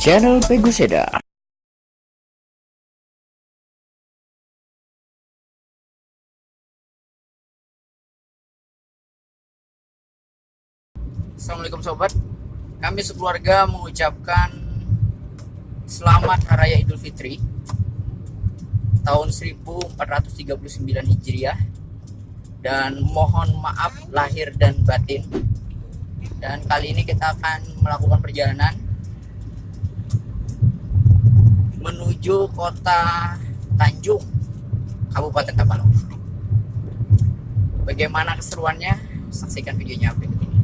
channel Peguseda. Assalamualaikum sobat, kami sekeluarga mengucapkan selamat Hari Raya Idul Fitri tahun 1439 Hijriah dan mohon maaf lahir dan batin. Dan kali ini kita akan melakukan perjalanan menuju kota Tanjung, Kabupaten Tabalong. Bagaimana keseruannya? Saksikan videonya berikut ini.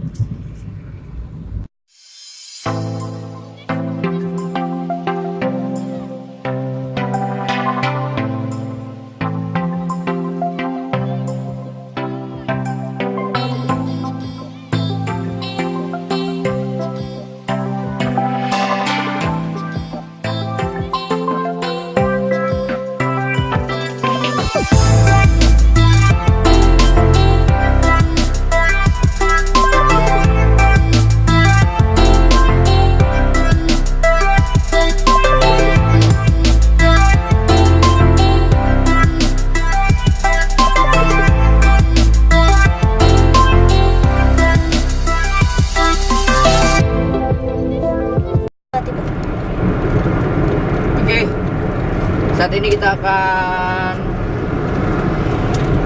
Saat ini kita akan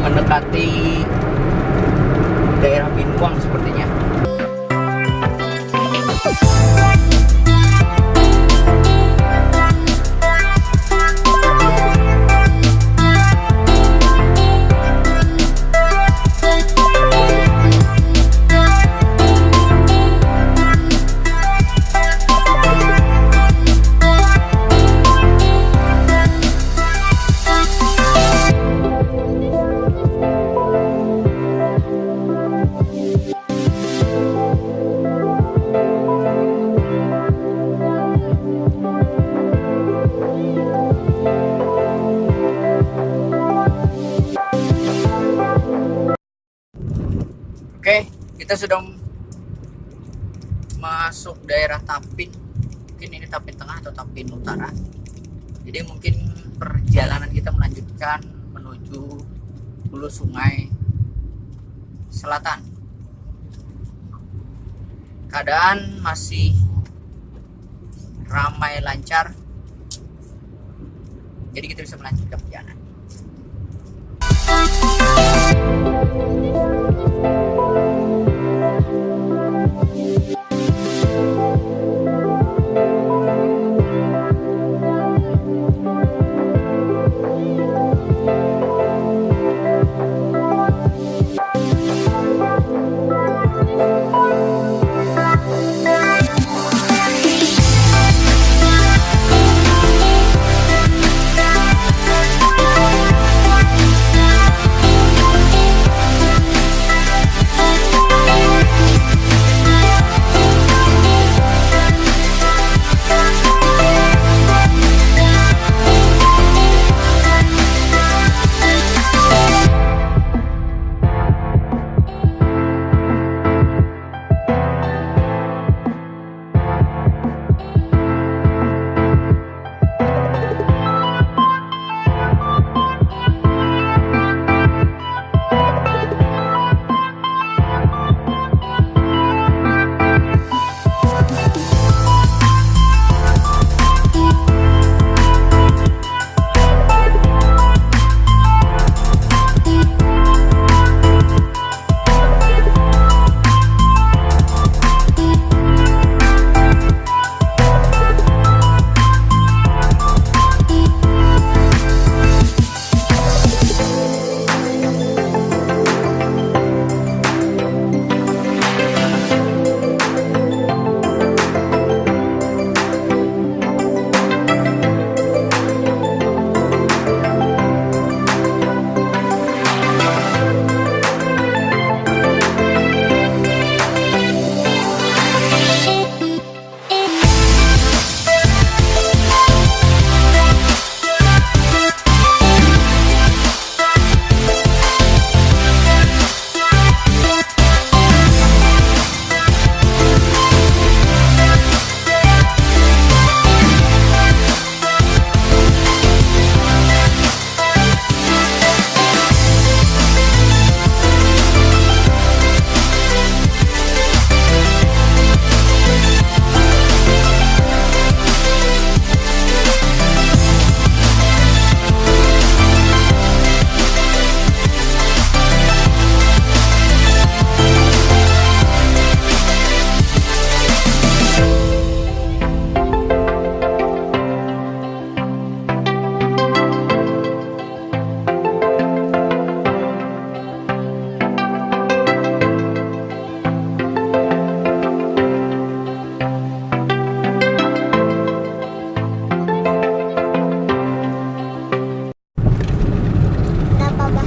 mendekati daerah Binuang sepertinya. Oke, kita sudah masuk daerah Tapin. Mungkin ini Tapin Tengah atau Tapin Utara. Jadi mungkin perjalanan kita melanjutkan menuju hulu sungai selatan. Keadaan masih ramai lancar. Jadi kita bisa melanjutkan perjalanan.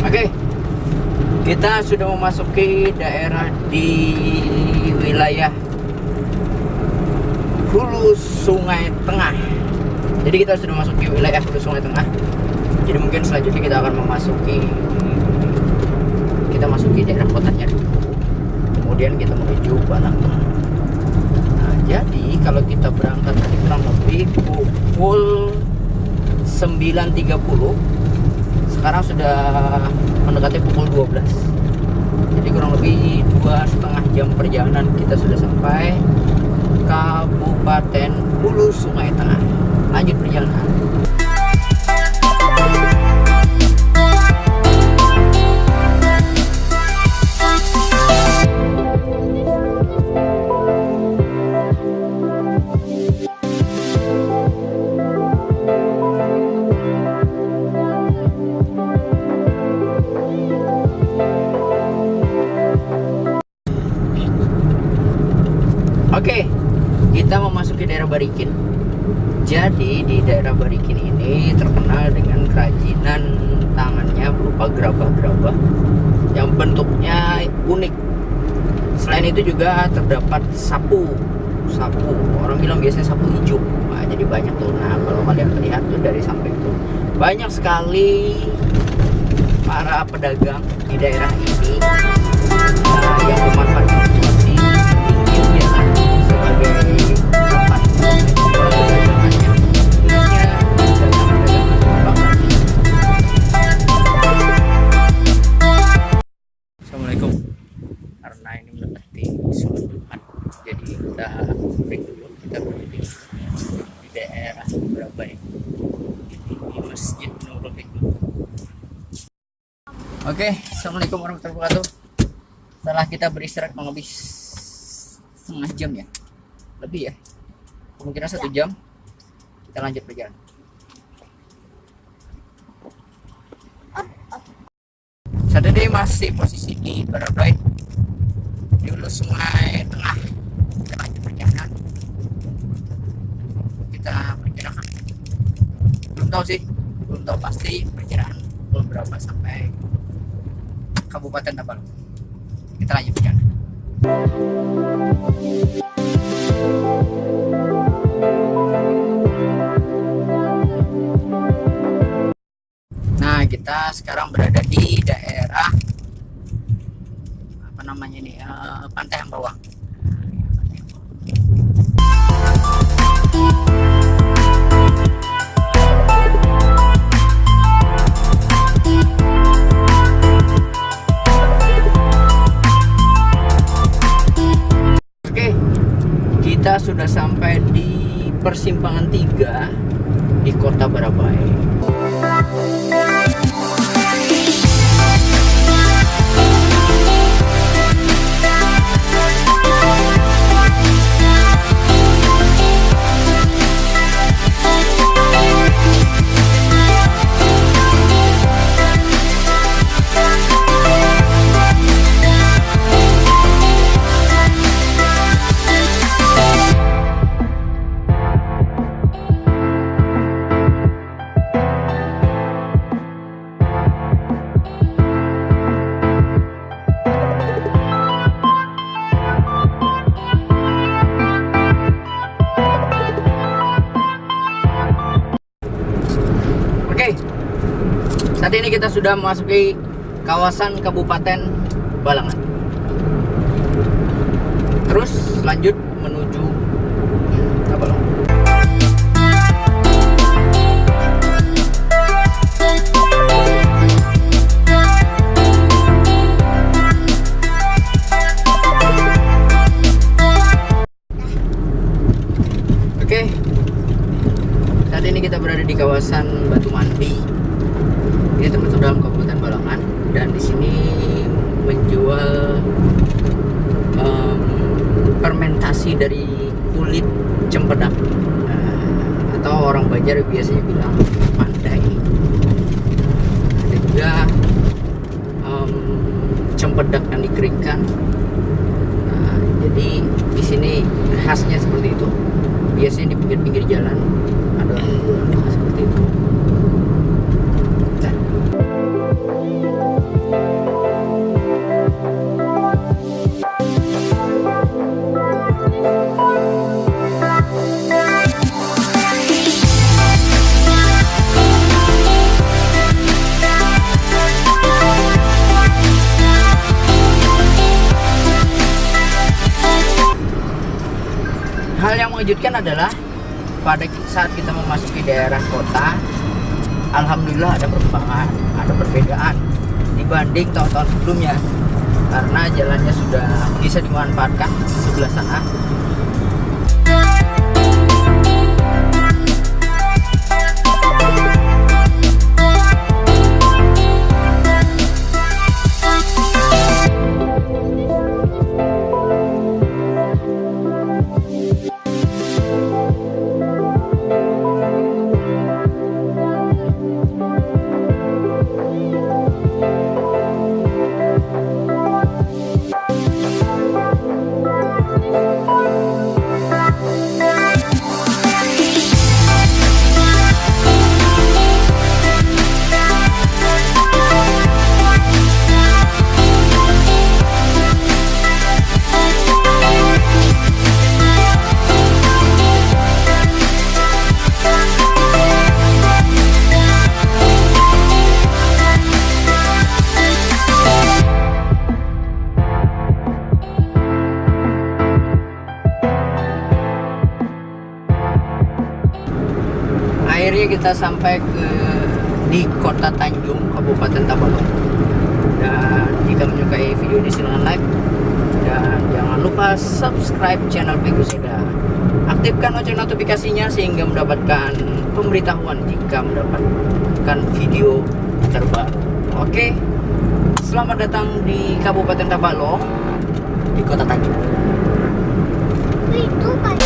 Oke, kita sudah memasuki daerah di wilayah Hulu Sungai Tengah. Jadi kita sudah memasuki wilayah Hulu Sungai Tengah. Jadi mungkin selanjutnya kita akan masuki daerah kotanya dulu. Kemudian kita menuju Balangan. Nah, jadi kalau kita berangkat tadi kurang lebih pukul 9.30, sekarang sudah mendekati pukul 12. Jadi kurang lebih 2,5 jam perjalanan kita sudah sampai Kabupaten Hulu Sungai Tengah. Lanjut perjalanan. Oke, kita memasuki daerah Barikin. Jadi di daerah Barikin ini terkenal dengan kerajinan tangannya berupa gerabah-gerabah yang bentuknya unik. Selain itu juga terdapat sapu. Orang bilang biasanya sapu hijau. Nah, jadi banyak tuh. Nah, kalau kalian lihat tuh dari samping tuh banyak sekali para pedagang di daerah ini yang memanfaatkan situasi pinggir jalan sebagai tempat dagangannya, khususnya dagang-dagang bakar. Assalamualaikum. Karena ini mendekati sholat Jumat, jadi kita break dulu. Kita berhenti di daerah berapa ini? Di Masjid Nurul Hikmah. Oke, assalamualaikum warahmatullahi wabarakatuh. Setelah kita beristirahat kurang lebih setengah jam ya, lebih ya, kemungkinan 1 jam, kita lanjut perjalanan. Saat ini masih posisi di Barabai, di Hulu Sungai Tengah. Kita lanjut perjalanan. Kita perkirakan, belum tahu pasti perkiraan pukul berapa sampai Kabupaten Tabalong. Kita lanjut perjalanan. Nah, kita sekarang berada di daerah apa namanya ini, Pantai Ambawang. Kita sudah sampai di persimpangan 3 di Kota Barabai. Saat ini kita sudah memasuki kawasan Kabupaten Balangan. Terus lanjut menuju Tabalong. Oke. Saat ini kita berada di kawasan Batu Mandi. Ini termasuk dalam Kabupaten Balangan, dan di sini menjual fermentasi dari kulit cempedak, atau orang Banjar biasanya bilang pandai. Ada juga cempedak yang dikeringkan. Nah, jadi di sini khasnya seperti itu. Biasanya di pinggir-pinggir jalan ada orang jual seperti itu. mengejutkan adalah pada saat kita memasuki daerah kota, alhamdulillah ada perkembangan, ada perbedaan dibanding tahun-tahun sebelumnya, karena jalannya sudah bisa dimanfaatkan sebelah sana. Akhirnya kita sampai di Kota Tanjung, Kabupaten Tabalong. Dan jika menyukai video ini silahkan like, dan jangan lupa subscribe channel Pegosida. Aktifkan lonceng notifikasinya sehingga mendapatkan pemberitahuan jika mendapatkan video terbaru. Oke, selamat datang di Kabupaten Tabalong, di Kota Tanjung. Itu Pak.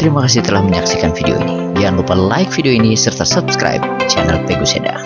Terima kasih telah menyaksikan video ini. Jangan lupa like video ini serta subscribe channel Pegosida.